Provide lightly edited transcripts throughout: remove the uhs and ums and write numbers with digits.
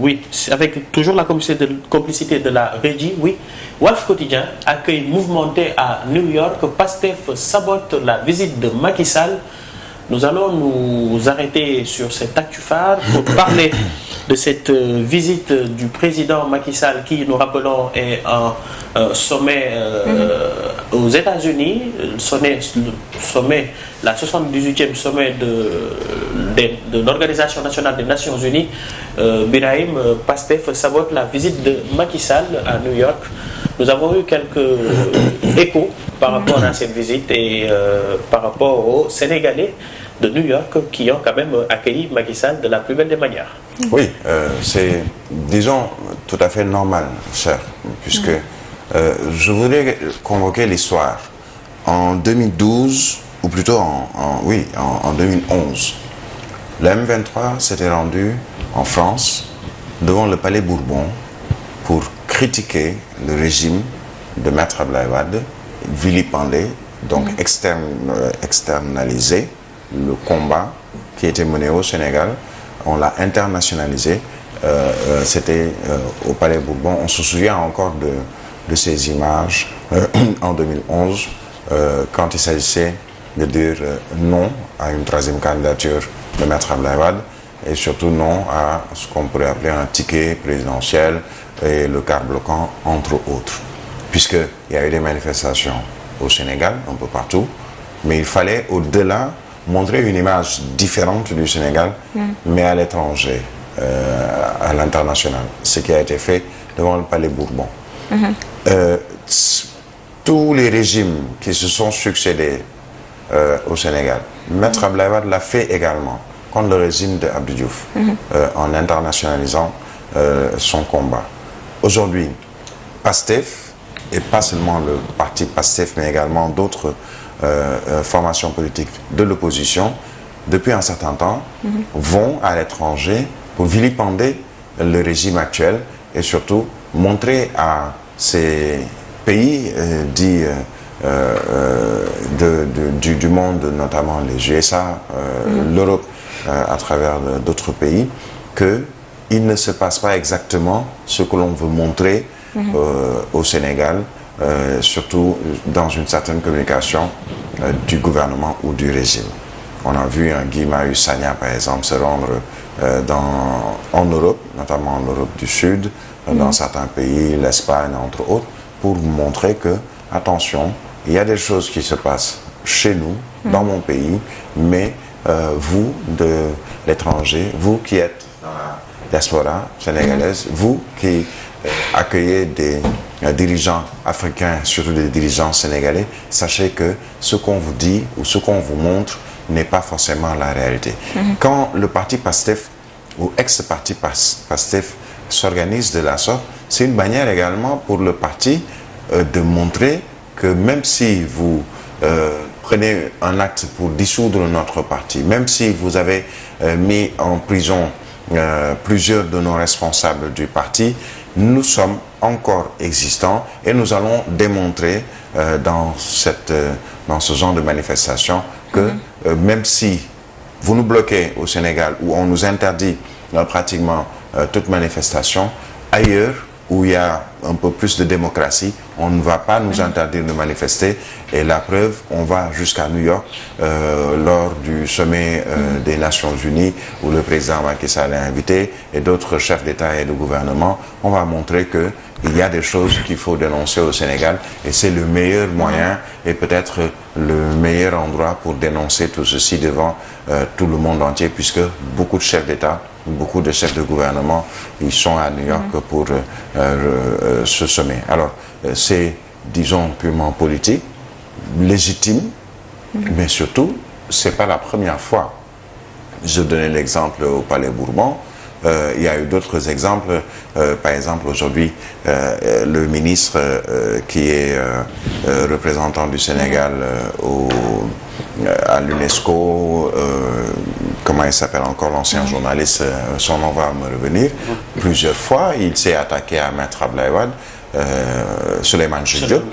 oui, avec toujours la complicité de la régie, oui. Walf Quotidien, accueil mouvementé à New York, Pastef sabote la visite de Macky Sall. Nous allons nous arrêter sur cet actu phare pour parler de cette visite du président Macky Sall qui, nous rappelons, est en sommet aux États-Unis, sommet, la 78e sommet de l'Organisation nationale des Nations Unies. Birahim, Pastef sabote la visite de Macky Sall à New York. Nous avons eu quelques échos par rapport à cette visite et par rapport aux Sénégalais de New York qui ont quand même accueilli Macky Sall de la plus belle des manières. Oui, c'est, disons, tout à fait normal, cher, puisque je voudrais convoquer l'histoire. En 2012, ou plutôt en 2011, la M23 s'était rendue en France, devant le Palais Bourbon, pour critiquer le régime de Maître Abdoulaye Wade, vilipender, donc externaliser le combat qui était mené au Sénégal. On l'a internationalisé. C'était au Palais Bourbon. On se souvient encore de ces images en 2011, quand il s'agissait de dire non à une troisième candidature de Maître Abdoulaye Wade et surtout non à ce qu'on pourrait appeler un ticket présidentiel et le quart bloquant, entre autres. Puisqu'il y a eu des manifestations au Sénégal, un peu partout, mais il fallait au-delà montrer une image différente du Sénégal, mais à l'étranger, à l'international, ce qui a été fait devant le Palais Bourbon. Tous les régimes qui se sont succédés au Sénégal, Maître Abdoulaye Wade l'a fait également contre le régime de Abdou Diouf, en internationalisant son combat. Aujourd'hui, Pastef, et pas seulement le parti Pastef, mais également d'autres formations politiques de l'opposition, depuis un certain temps, vont à l'étranger pour vilipender le régime actuel et surtout montrer à ces pays dits du monde, notamment les USA, l'Europe, à travers d'autres pays, qu'il ne se passe pas exactement ce que l'on veut montrer au Sénégal, surtout dans une certaine communication du gouvernement ou du régime. On a vu un Guy Marius Sagna, par exemple, se rendre en Europe, notamment en Europe du Sud, dans certains pays, l'Espagne, entre autres, pour montrer que, attention, il y a des choses qui se passent chez nous, dans mon pays, mais vous, de l'étranger, vous qui êtes dans la diaspora sénégalaise, vous qui accueillez des dirigeants africains, surtout des dirigeants sénégalais, sachez que ce qu'on vous dit ou ce qu'on vous montre n'est pas forcément la réalité. Quand le parti Pastef ou ex-parti Pastef s'organise de la sorte, c'est une manière également pour le parti de montrer que même si vous prenez un acte pour dissoudre notre parti, même si vous avez mis en prison plusieurs de nos responsables du parti, nous sommes encore existants et nous allons démontrer dans ce genre de manifestation que même si vous nous bloquez au Sénégal où on nous interdit pratiquement toute manifestation, ailleurs où il y a un peu plus de démocratie, on ne va pas nous interdire de manifester. Et la preuve, on va jusqu'à New York lors du sommet des Nations Unies où le président Macky Sall est invité et d'autres chefs d'État et de gouvernement. On va montrer qu'il y a des choses qu'il faut dénoncer au Sénégal et c'est le meilleur moyen et peut-être le meilleur endroit pour dénoncer tout ceci devant tout le monde entier, puisque beaucoup de chefs d'État, beaucoup de chefs de gouvernement, ils sont à New York pour ce sommet. Alors, c'est, disons, purement politique, légitime, mais surtout, c'est pas la première fois. Je donnais l'exemple au Palais Bourbon. Il y a eu d'autres exemples. Par exemple, aujourd'hui, le ministre qui est représentant du Sénégal à l'UNESCO, comment il s'appelle encore, l'ancien journaliste, son nom va me revenir. Plusieurs fois, il s'est attaqué à Maître Abdoulaye Wade, Souleymane Jules Diop,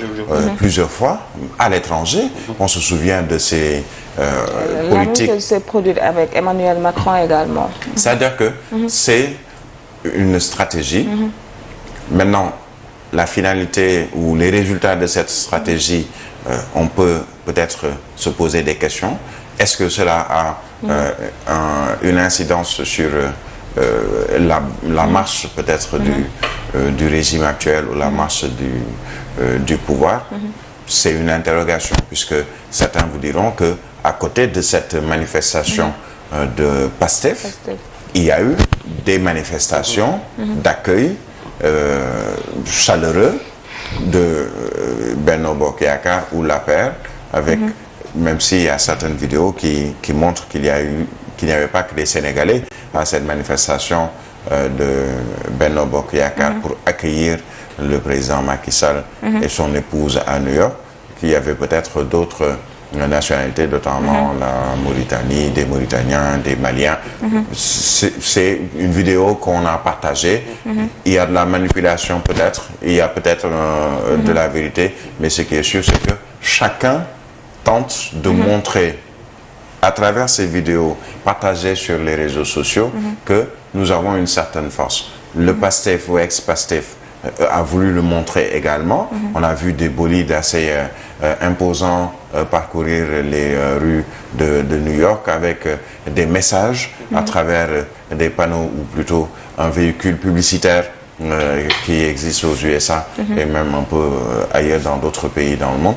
plusieurs fois, à l'étranger. On se souvient de ces politiques. La même chose s'est produite avec Emmanuel Macron également. C'est-à-dire que c'est une stratégie. Maintenant, la finalité ou les résultats de cette stratégie, on peut peut-être se poser des questions. Est-ce que cela a une incidence sur la marche peut-être du régime actuel ou la marche du pouvoir? C'est une interrogation, puisque certains vous diront que à côté de cette manifestation de PASTEF, il y a eu des manifestations d'accueil chaleureux de Benno Bokk Yakaar ou l'APR, avec même s'il y a certaines vidéos qui montrent qu'il n'y avait pas que des Sénégalais à cette manifestation de Benno Bokk Yakaar pour accueillir le président Macky Sall et son épouse à New York, qu'il y avait peut-être d'autres nationalités, notamment la Mauritanie, des Mauritaniens, des Maliens. C'est une vidéo qu'on a partagée. Il y a de la manipulation peut-être, il y a peut-être de la vérité, mais ce qui est sûr, c'est que chacun tente de montrer à travers ces vidéos partagées sur les réseaux sociaux que nous avons une certaine force. Le PASTEF ou ex-PASTEF a voulu le montrer également. On a vu des bolides assez imposants parcourir les rues de New York avec des messages à travers des panneaux, ou plutôt un véhicule publicitaire qui existe aux USA et même un peu ailleurs dans d'autres pays dans le monde,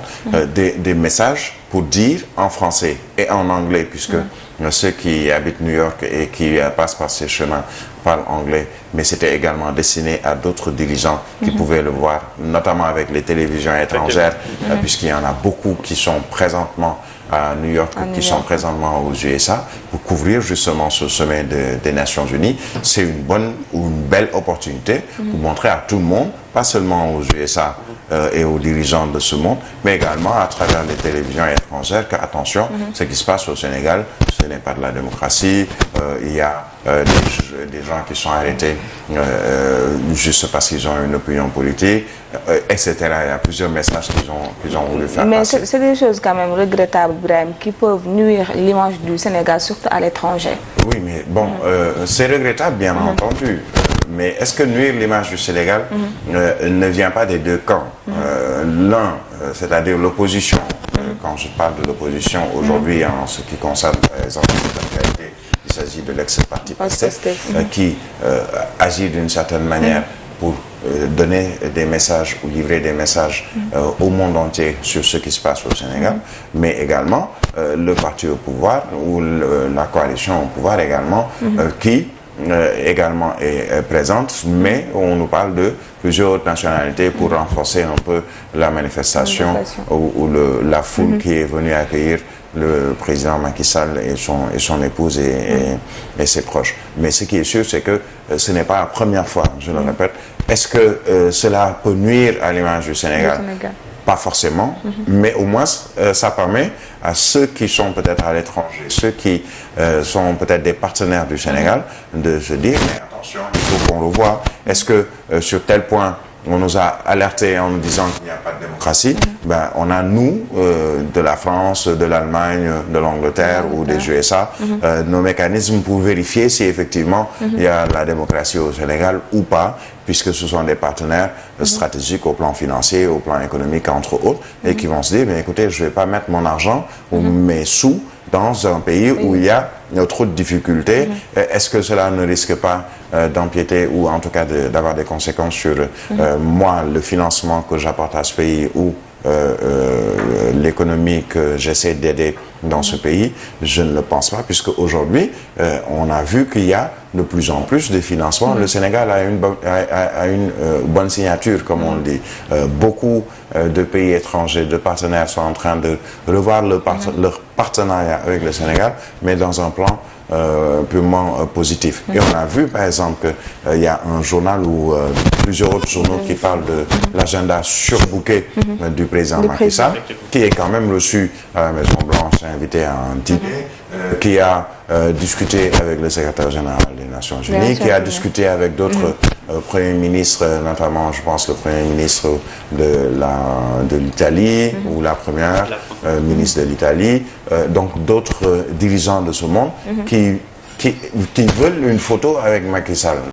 des messages pour dire en français et en anglais, puisque ceux qui habitent New York et qui passent par ces chemins parlent anglais, mais c'était également destiné à d'autres dirigeants qui pouvaient le voir, notamment avec les télévisions étrangères, puisqu'il y en a beaucoup qui sont présentement à New York, qui sont présentement aux USA, pour couvrir justement ce sommet des Nations Unies. C'est une bonne ou une belle opportunité pour montrer à tout le monde, pas seulement aux USA et aux dirigeants de ce monde, mais également à travers les télévisions étrangères, que attention, ce qui se passe au Sénégal, ce n'est pas de la démocratie. Il y a des gens qui sont arrêtés juste parce qu'ils ont une opinion politique, etc. Il y a plusieurs messages qu'ils ont voulu faire passer. Mais c'est des choses quand même regrettables, Brahim, qui peuvent nuire l'image du Sénégal, surtout à l'étranger. Oui, mais bon, c'est regrettable, bien entendu. Mais est-ce que nuire l'image du Sénégal ne vient pas des deux camps? L'un, c'est-à-dire l'opposition. Quand je parle de l'opposition aujourd'hui, en ce qui concerne, par exemple, l'actualité, il s'agit de l'ex-parti PASTEF qui agit d'une certaine manière pour donner des messages ou livrer des messages au monde entier sur ce qui se passe au Sénégal, mais également le parti au pouvoir ou la coalition au pouvoir également qui également est présente, mais on nous parle de plusieurs autres nationalités pour renforcer un peu la manifestation ou la foule qui est venue accueillir le président Macky Sall et son épouse et ses proches. Mais ce qui est sûr, c'est que ce n'est pas la première fois, je le répète. Est-ce que cela peut nuire à l'image du Sénégal? Pas forcément, mais au moins ça permet à ceux qui sont peut-être à l'étranger, ceux qui sont peut-être des partenaires du Sénégal, de se dire, mais attention, il faut qu'on le voie. Est-ce que sur tel point, on nous a alertés en nous disant qu'il n'y a pas de démocratie, ben, on a, nous, de la France, de l'Allemagne, de l'Angleterre ou des USA, nos mécanismes pour vérifier si effectivement il y a la démocratie au Sénégal ou pas, puisque ce sont des partenaires stratégiques au plan financier, au plan économique, entre autres, et qui vont se dire, mais écoutez, je ne vais pas mettre mon argent ou mes sous dans un pays où il y a trop de difficultés. Est-ce que cela ne risque pas d'empiéter ou en tout cas d'avoir des conséquences sur moi, le financement que j'apporte à ce pays ou l'économie que j'essaie d'aider dans ce pays? Je ne le pense pas, puisque aujourd'hui, on a vu qu'il y a de plus en plus de financement. Le Sénégal a une bonne signature, comme on le dit. Beaucoup de pays étrangers, de partenaires sont en train de revoir leur partenariat avec le Sénégal, mais dans un plan purement positif. Et on a vu, par exemple, qu'il y a un journal ou plusieurs autres journaux qui parlent de l'agenda surbooké du président Macky Sall, qui est quand même reçu à la Maison-Blanche, invité à un dîner, qui a discuté avec le secrétaire général des Nations Unies, qui a discuté avec d'autres premiers ministres, notamment, je pense, le premier ministre de l'Italie, ou la première ministre de l'Italie, donc d'autres dirigeants de ce monde qui veulent une photo avec Macky Sall.